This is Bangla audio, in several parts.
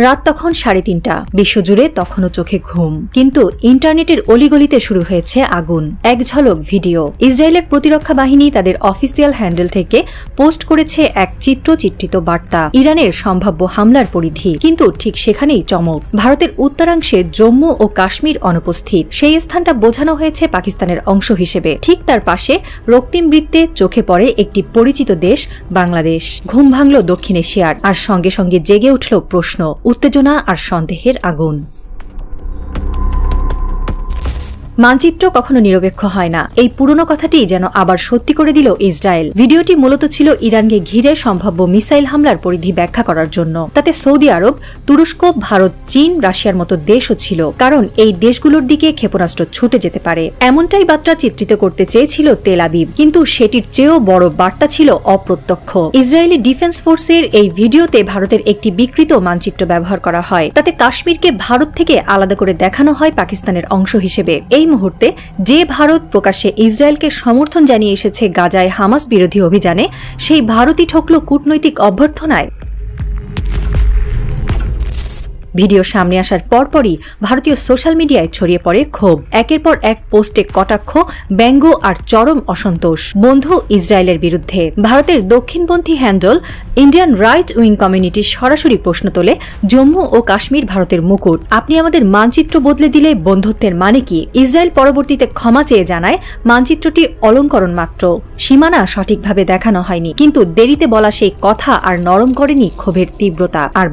রাত তখন 3:30। বিশ্বজুড়ে তখনও চোখে ঘুম, কিন্তু ইন্টারনেটের অলিগলিতে শুরু হয়েছে আগুন। এক ঝলক ভিডিও। ইসরায়েলের প্রতিরক্ষা বাহিনী তাদের অফিসিয়াল হ্যান্ডেল থেকে পোস্ট করেছে এক চিত্রিত বার্তা, ইরানের সম্ভাব্য হামলার পরিধি। কিন্তু ঠিক সেখানেই চমক, ভারতের উত্তরাংশে জম্মু ও কাশ্মীর অনুপস্থিত। সেই স্থানটা বোঝানো হয়েছে পাকিস্তানের অংশ হিসেবে। ঠিক তার পাশে রক্তিম বৃত্তে চোখে পড়ে একটি পরিচিত দেশ, বাংলাদেশ। ঘুম ভাঙল দক্ষিণ এশিয়ার, আর সঙ্গে সঙ্গে জেগে উঠল প্রশ্ন, উত্তেজনা আর সন্দেহের আগুন। মানচিত্র কখনো নিরপেক্ষ হয় না, এই পুরনো কথাটি যেন আবার সত্যি করে দিল ইসরায়েল। ভিডিওটি মূলত ছিল ইরানকে ঘিরে সম্ভাব্য মিসাইল হামলার পরিধি ব্যাখ্যা করার জন্য। তাতে সৌদি আরব, তুরস্ক, ভারত, চীন, রাশিয়ার মতো দেশও ছিল, কারণ এই দেশগুলোর দিকে ক্ষেপণাস্ত্র ছুটে যেতে পারে। এমনটাই বার্তা চিত্রিত করতে চেয়েছিল তেল আবিব, কিন্তু সেটির চেয়েও বড় বার্তা ছিল অপ্রত্যক্ষ। ইসরায়েলি ডিফেন্স ফোর্সের এই ভিডিওতে ভারতের একটি বিকৃত মানচিত্র ব্যবহার করা হয়। তাতে কাশ্মীরকে ভারত থেকে আলাদা করে দেখানো হয় পাকিস্তানের অংশ হিসেবে। এই মুহূর্তে যে ভারত প্রকাশ্যে ইসরায়েলকে সমর্থন জানিয়ে এসেছে গাজায় হামাস বিরোধী অভিযানে, সেই ভারতই ঠকল কূটনৈতিক অভ্যর্থনায়। ভিডিও সামনে আসার পরপরই ভারতীয় সোশ্যাল মিডিয়ায় ছড়িয়ে পড়ে ক্ষোভ। একের পর এক পোস্টে কটাক্ষ, ব্যঙ্গ আর চরম অসন্তোষ বন্ধু ইসরায়েলের বিরুদ্ধে। ভারতের দক্ষিণপন্থী handle Indian right wing community সরাসরি প্রশ্ন তোলে, জম্মু ও কাশ্মীর ভারতের মুকুট, আপনি আমাদের মানচিত্র বদলে দিলে বন্ধুত্বের মানে কি? ইসরায়েল পরবর্তীতে ক্ষমা চেয়ে জানায়, মানচিত্রটি অলঙ্করণ মাত্র, সীমানা সঠিকভাবে দেখানো হয়নি। কিন্তু দেরিতে বলা সেই কথা আর নরম করেনি ক্ষোভের তীব্রতা। আর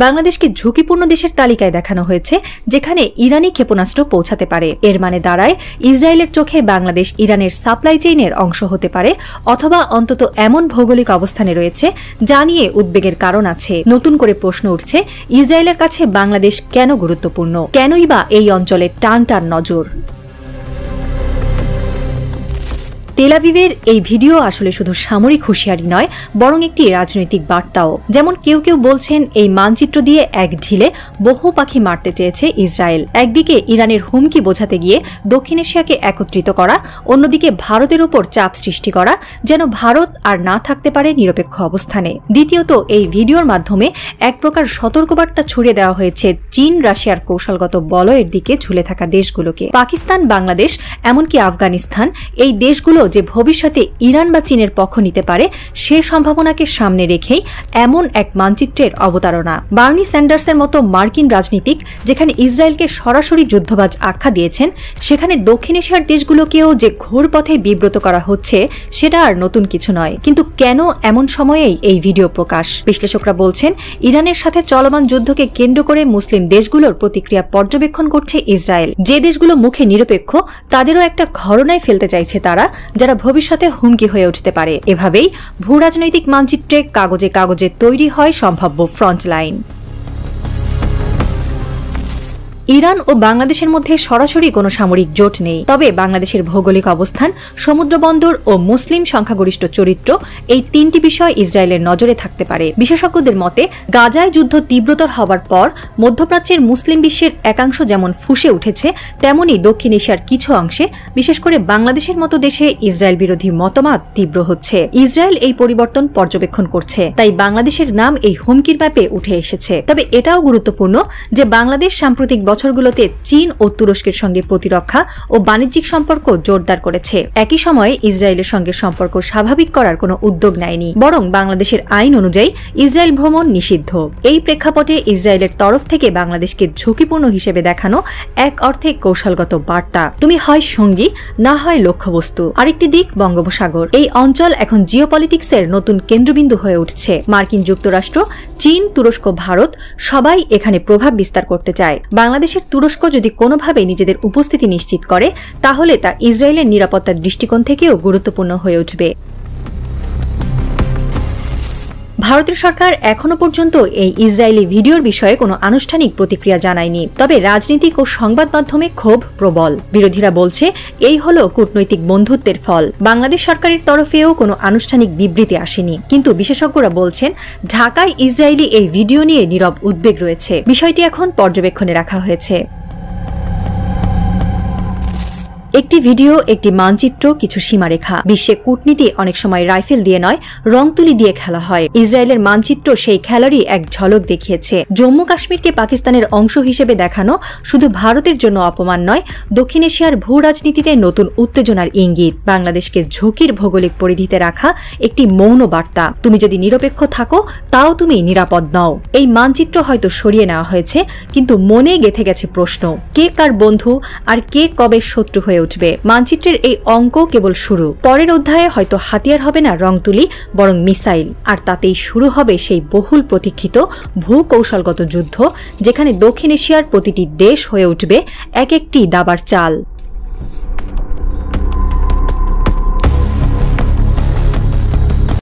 বাংলাদেশকে ঝুঁকিপূর্ণ দেশের তালিকায় দেখানো হয়েছে, যেখানে ইরানি ক্ষেপণাস্ত্র পৌঁছাতে পারে। এর মানে দাঁড়ায়, ইসরায়েলের চোখে বাংলাদেশ ইরানের সাপ্লাই চেইনের অংশ হতে পারে, অথবা অন্তত এমন ভৌগোলিক অবস্থানে রয়েছে যা নিয়ে উদ্বেগের কারণ আছে। নতুন করে প্রশ্ন উঠছে, ইসরায়েলের কাছে বাংলাদেশ কেন গুরুত্বপূর্ণ? কেনই বা এই অঞ্চলে টান নজর? তেল আবিবের এই ভিডিও আসলে শুধু সামরিক হুঁশিয়ারি নয়, বরং একটি রাজনৈতিক বার্তাও। যেমন কেউ বলছেন, এই মানচিত্র দিয়ে এক ঢিলে বহু পাখি মারতে চেয়েছে ইসরায়েল। একদিকে ইরানের হুমকি বোঝাতে গিয়ে দক্ষিণ এশিয়াকে একত্রিত করা, অন্যদিকে ভারতের উপর চাপ সৃষ্টি করা, যেন ভারত আর না থাকতে পারে নিরপেক্ষ অবস্থানে। দ্বিতীয়ত, এই ভিডিওর মাধ্যমে এক প্রকার সতর্কবার্তা ছড়িয়ে দেওয়া হয়েছে চীন, রাশিয়ার কৌশলগত বলয়ের দিকে ঝুলে থাকা দেশগুলোকে। পাকিস্তান, বাংলাদেশ, এমনকি আফগানিস্তান, এই দেশগুলো যে ভবিষ্যতে ইরান বা চীনের পক্ষ নিতে পারে, সে সম্ভাবনাকে সামনে রেখেই এমন এক মানচিত্রের অবতারণা। বার্নি স্যান্ডার্সের মতো মার্কিন রাজনীতিক যেখানে ইসরায়েলকে সরাসরি যুদ্ধবাজ আখ্যা দিয়েছেন, সেখানে দক্ষিণ এশিয়ার দেশগুলোকেও যে ঘোর পথে বিব্রত করা হচ্ছে, সেটা আর নতুন কিছু নয়। কিন্তু কেন এমন সময়েই এই ভিডিও প্রকাশ? বিশ্লেষকরা বলছেন, ইরানের সাথে চলমান যুদ্ধকে কেন্দ্র করে মুসলিম দেশগুলোর প্রতিক্রিয়া পর্যবেক্ষণ করছে ইসরায়েল। যে দেশগুলো মুখে নিরপেক্ষ, তাদেরও একটা ঘরনায় ফেলতে চাইছে তারা, যারা ভবিষ্যতে হুমকি হয়ে উঠতে পারে। এভাবেই ভূ রাজনৈতিক মানচিত্রে কাগজে কাগজে তৈরি হয় সম্ভাব্য ফ্রন্ট লাইন। ইরান ও বাংলাদেশের মধ্যে সরাসরি কোনো সামরিক জোট নেই, তবে বাংলাদেশের ভৌগোলিক অবস্থান, সমুদ্রবন্দর ও মুসলিম সংখ্যাগরিষ্ঠ চরিত্র, এই তিনটি বিষয় ইসরায়েলের নজরে থাকতে পারে। বিশেষজ্ঞদের মতে, গাজায় যুদ্ধ তীব্রতর হওয়ার পর মধ্যপ্রাচ্যের মুসলিম বিশ্বের একাংশ যেমন ফুঁসে উঠেছে, তেমনি দক্ষিণ এশিয়ার কিছু অংশে, বিশেষ করে বাংলাদেশের মতো দেশে ইসরায়েল বিরোধী মতবাদ তীব্র হচ্ছে। ইসরায়েল এই পরিবর্তন পর্যবেক্ষণ করছে, তাই বাংলাদেশের নাম এই হুমকির ম্যাপে উঠে এসেছে। তবে এটাও গুরুত্বপূর্ণ যে বাংলাদেশ সাম্প্রতিক বছরগুলোতে চীন ও তুরস্কের সঙ্গে প্রতিরক্ষা ও বাণিজ্যিক সম্পর্ক জোরদার করেছে। একই সময়ে ইসরায়েলের সঙ্গে সম্পর্ক স্বাভাবিক করার কোনো উদ্যোগ নেয়নি, বরং বাংলাদেশের আইন অনুযায়ী ইসরায়েল ভ্রমণ নিষিদ্ধ। এই প্রেক্ষাপটে ইসরায়েলের তরফ থেকে বাংলাদেশকে ঝুঁকিপূর্ণ হিসেবে দেখানো এক অর্থে কৌশলগত বার্তা। তুমি হয় সঙ্গী, না হয় লক্ষ্যবস্তু। আরেকটি দিক বঙ্গোপসাগর। এই অঞ্চল এখন জিওপলিটিক্সের নতুন কেন্দ্রবিন্দু হয়ে উঠছে। মার্কিন যুক্তরাষ্ট্র, চীন, তুরস্ক, ভারত সবাই এখানে প্রভাব বিস্তার করতে চায়। বাংলাদেশের তুরস্ক যদি কোনোভাবে নিজেদের উপস্থিতি নিশ্চিত করে, তাহলে তা ইসরায়েলের নিরাপত্তার দৃষ্টিকোণ থেকেও গুরুত্বপূর্ণ হয়ে উঠবে। ভারতের সরকার এখনো পর্যন্ত এই ইসরায়েলি ভিডিওর বিষয়ে কোনো আনুষ্ঠানিক প্রতিক্রিয়া জানায়নি, তবে রাজনীতিক ও সংবাদ মাধ্যমে ক্ষোভ প্রবল। বিরোধীরা বলছে, এই হলো কূটনৈতিক বন্ধুত্বের ফল। বাংলাদেশ সরকারের তরফেও কোনো আনুষ্ঠানিক বিবৃতি আসেনি, কিন্তু বিশেষজ্ঞরা বলছেন, ঢাকায় ইসরায়েলি এই ভিডিও নিয়ে নীরব উদ্বেগ রয়েছে। বিষয়টি এখন পর্যবেক্ষণে রাখা হয়েছে। একটি ভিডিও, একটি মানচিত্র, কিছু সীমারেখা। বিশ্বে কূটনীতি অনেক সময় রাইফেল দিয়ে নয়, রং তুলি দিয়ে খেলা হয়। ইসরায়েলের মানচিত্র সেই খেলারই এক ঝলক দেখিয়েছে। জম্মু কাশ্মীরকে পাকিস্তানের অংশ হিসেবে দেখানো শুধু ভারতের জন্য অপমান নয়, দক্ষিণ এশিয়ার ভূ রাজনীতিতে নতুন উত্তেজনার ইঙ্গিত। বাংলাদেশকে ঝুঁকির ভৌগোলিক পরিধিতে রাখা একটি মৌন বার্তা। তুমি যদি নিরপেক্ষ থাকো, তাও তুমি নিরাপদ নও। এই মানচিত্র হয়তো সরিয়ে নেওয়া হয়েছে, কিন্তু মনে গেঁথে গেছে প্রশ্ন, কে কার বন্ধু আর কে কবে শত্রু হয়ে উঠবে। মানচিত্রের এই অঙ্ক কেবল শুরু। পরের অধ্যায়ে হয়তো হাতিয়ার হবে না রং তুলি, বরং মিসাইল। আর তাতেই শুরু হবে সেই বহুল প্রতীক্ষিত ভূকৌশলগত যুদ্ধ, যেখানে দক্ষিণ এশিয়ার প্রতিটি দেশ হয়ে উঠবে এক একটি দাবার চাল।